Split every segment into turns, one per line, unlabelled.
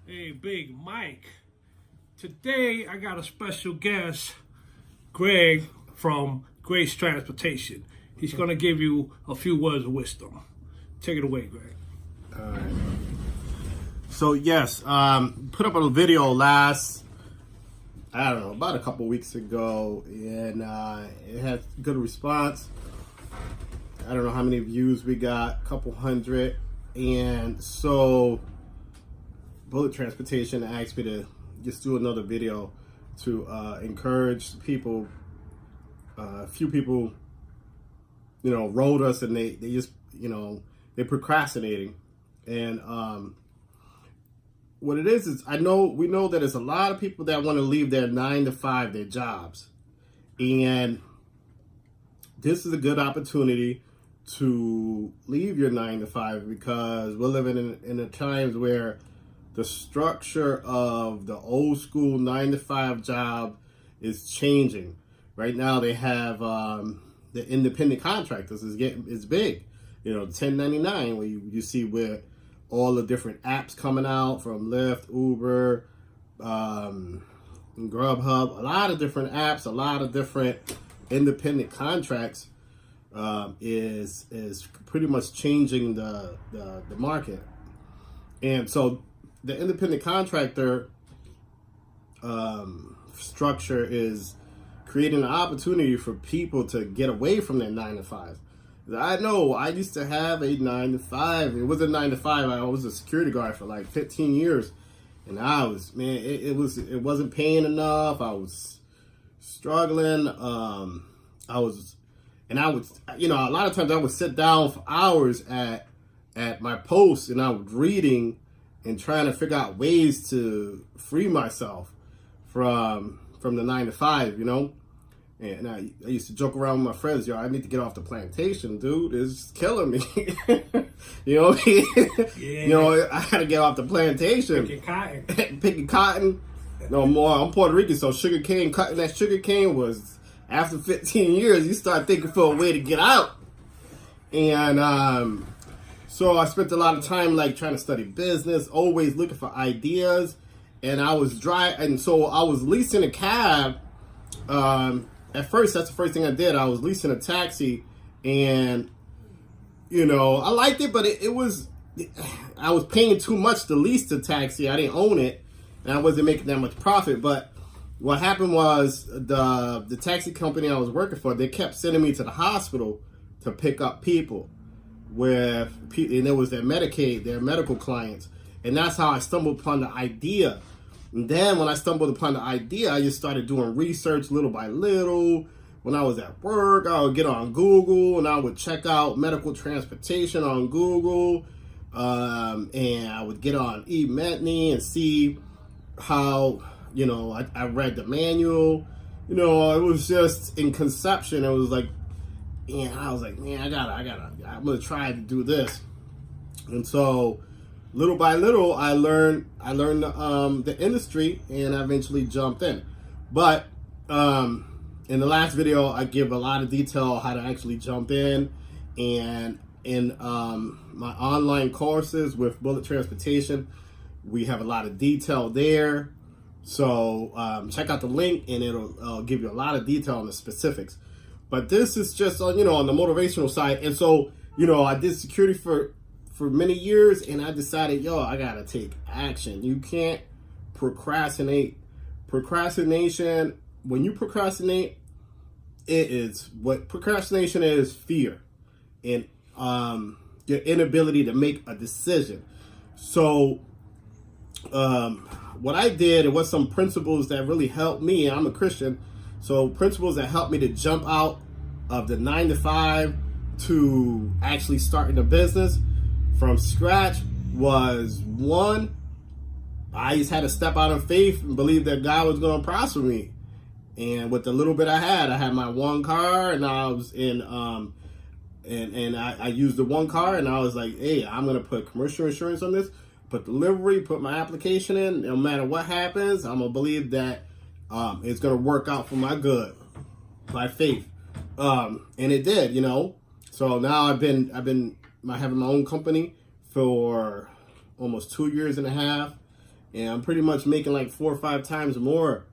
Hey, Big Mike. Today I got a special guest, Greg from Grace Transportation. He's going to give you a few words of wisdom. Take it away, Greg.
All right. So yes, put up a video about a couple weeks ago, and it had good response. I don't know how many views we got, a couple hundred, and so Bullet Transportation asked me to just do another video to encourage people. A few people, wrote us, and they just, they're procrastinating. And what it is we know that there's a lot of people that want to leave their 9-to-5, their jobs. And this is a good opportunity to leave your 9-to-5, because we're living in a times where the structure of the old school 9-to-5 job is changing. Right now they have the independent contractors is big. 1099, where you see where all the different apps coming out from Lyft, Uber, Grubhub, a lot of different apps, a lot of different independent contracts is pretty much changing the market. And so the independent contractor structure is creating an opportunity for people to get away from their 9-to-5. I know I used to have a 9-to-5. It was a 9-to-5. I was a security guard for like 15 years. And it wasn't paying enough. I was struggling. A lot of times I would sit down for hours at my post, and I was reading and trying to figure out ways to free myself from the 9-to-5, And I used to joke around with my friends, I need to get off the plantation, dude. It's killing me. Yeah. I gotta get off the plantation. Picking cotton. No more. I'm Puerto Rican, so cutting that sugar cane was, after 15 years, you start thinking for a way to get out. And so I spent a lot of time trying to study business, always looking for ideas. And so I was leasing a cab. At first, that's the first thing I did. I was leasing a taxi, and I liked it, but I was paying too much to lease the taxi. I didn't own it, and I wasn't making that much profit. But what happened was the taxi company I was working for, they kept sending me to the hospital to pick up people and it was their Medicaid, their medical clients, and that's how I stumbled upon the idea. And then when I stumbled upon the idea, I just started doing research little by little. When I was at work, I would get on Google and I would check out medical transportation on Google. And I would get on eMetney and see how, I read the manual. It was just in conception. It was like, I was like, man, I'm going to try to do this. And so little by little, I learned the industry, and I eventually jumped in. But in the last video, I give a lot of detail how to actually jump in, and in my online courses with Bullet Transportation, we have a lot of detail there. So check out the link, and it'll give you a lot of detail on the specifics. But this is just on the motivational side. And so I did security for many years, and I decided, I gotta take action. You can't procrastinate. Procrastination, when you procrastinate, procrastination is fear and your inability to make a decision. So what I did, it was some principles that really helped me. I'm a Christian, so principles that helped me to jump out of the 9-to-5 to actually starting a business from scratch was, one, I just had to step out in faith and believe that God was going to prosper me. And with the little bit I had my one car, and I was in, I used the one car, and I was like, hey, I'm going to put commercial insurance on this, put delivery, put my application in. No matter what happens, I'm going to believe that it's going to work out for my good by faith. And it did, So now I've been having my own company for almost 2 years and a half, and I'm pretty much making like 4 or 5 times more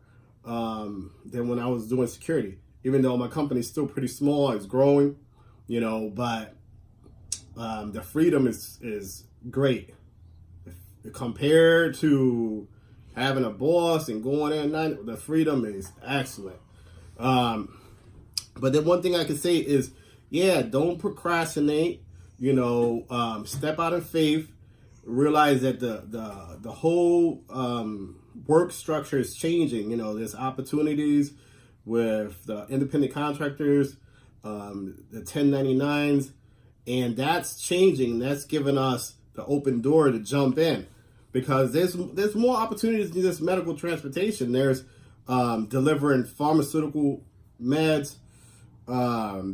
than when I was doing security. Even though my company's still pretty small, it's growing, but the freedom is great compared to having a boss and going in at night. The freedom is excellent. But then one thing I can say is, don't procrastinate. Step out in faith. Realize that the whole work structure is changing. There's opportunities with the independent contractors, the 1099s, and that's changing. That's giving us the open door to jump in, because there's more opportunities than just medical transportation. There's delivering pharmaceutical meds.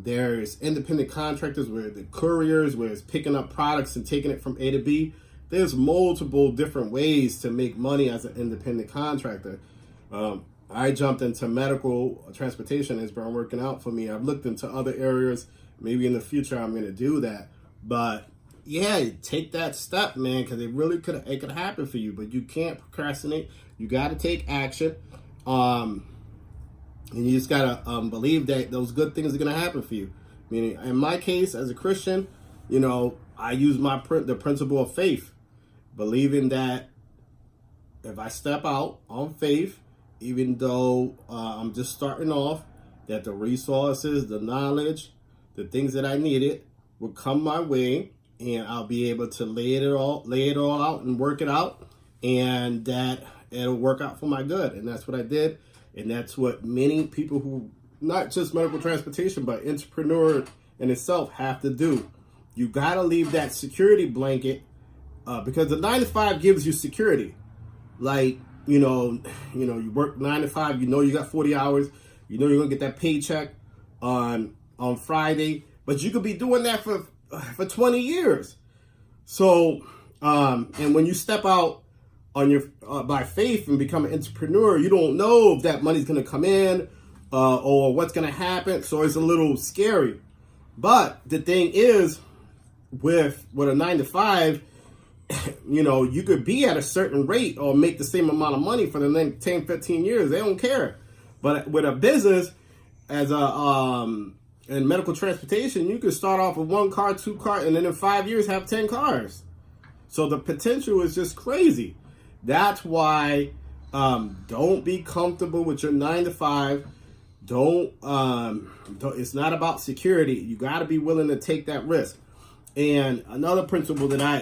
There's independent contractors where the couriers, where it's picking up products and taking it from A to B. There's multiple different ways to make money as an independent contractor. I jumped into medical transportation. It's been working out for me. I've looked into other areas. Maybe in the future I'm going to do that. But take that step, man, because it could happen for you. But you can't procrastinate. You got to take action. And you just got to believe that those good things are going to happen for you. Meaning, in my case, as a Christian, I use the principle of faith, believing that if I step out on faith, even though I'm just starting off, that the resources, the knowledge, the things that I needed will come my way, and I'll be able to lay it all out and work it out, and that it'll work out for my good. And that's what I did. And that's what many people who, not just medical transportation, but entrepreneur in itself, have to do. You got to leave that security blanket, because the 9 to 5 gives you security. Like, you work 9 to 5, you got 40 hours, you're going to get that paycheck on Friday, but you could be doing that for 20 years. So, and when you step out on your by faith and become an entrepreneur, you don't know if that money's going to come in or what's going to happen. So it's a little scary. But the thing is, with a 9 to 5, you could be at a certain rate or make the same amount of money for the next 10, 15 years. They don't care. But with a business, as in medical transportation, you could start off with 1 car, 2 cars, and then in 5 years have 10 cars. So the potential is just crazy. That's why don't be comfortable with your 9 to 5. Don't it's not about security. You got to be willing to take that risk. And another principle that I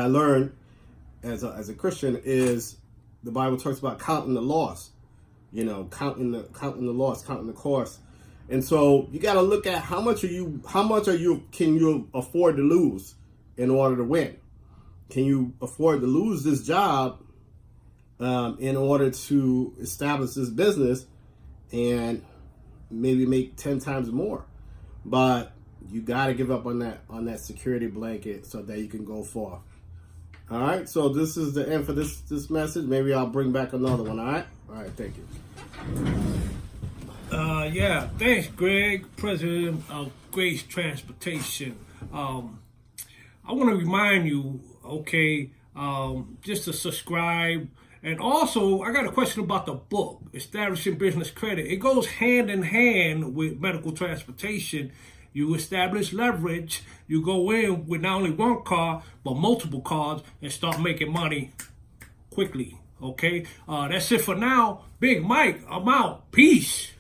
learned as a Christian is the Bible talks about counting the loss. Counting the loss, counting the cost. And so you got to look at how much can you afford to lose in order to win? Can you afford to lose this job in order to establish this business and maybe make 10 times more? But you got to give up on that security blanket so that you can go forth. All right, so this is the end for this message. Maybe I'll bring back another one. All right, thank you.
Thanks, Greg, president of Grace Transportation. I want to remind you, just to subscribe. And also, I got a question about the book, Establishing Business Credit. It goes hand in hand with medical transportation. You establish leverage. You go in with not only 1 car, but multiple cars and start making money quickly. Okay? That's it for now. Big Mike, I'm out. Peace.